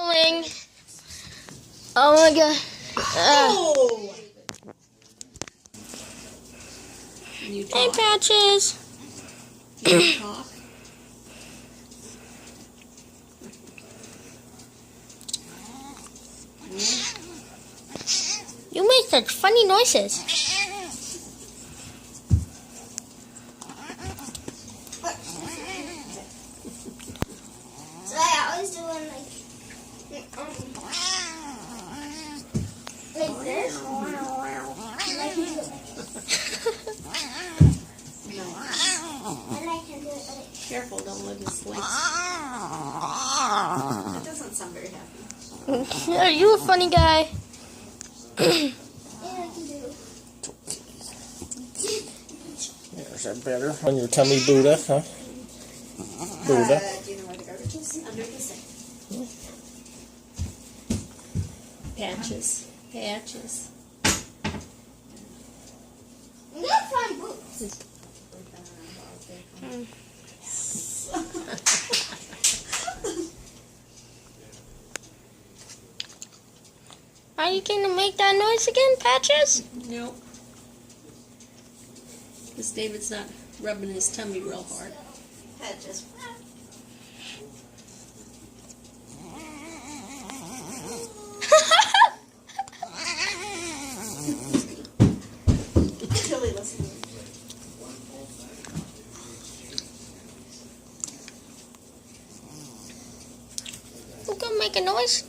filming. Oh my god. Oh! You Hey, talk. Patches. You talk. You make such funny noises. So I always do one like this. And I can do it like Careful, don't let it slip. That doesn't sound very happy. Are you a funny guy? and I can do Is that better? On your tummy, Buddha, huh? Buddha. Do you know where the garbage is? Under the sink. Patches. Patches. I'm gonna find boots. Are you going to make that noise again, Patches? Nope. Because David's not rubbing his tummy real hard. Patches. Really listening. Who gonna make a noise?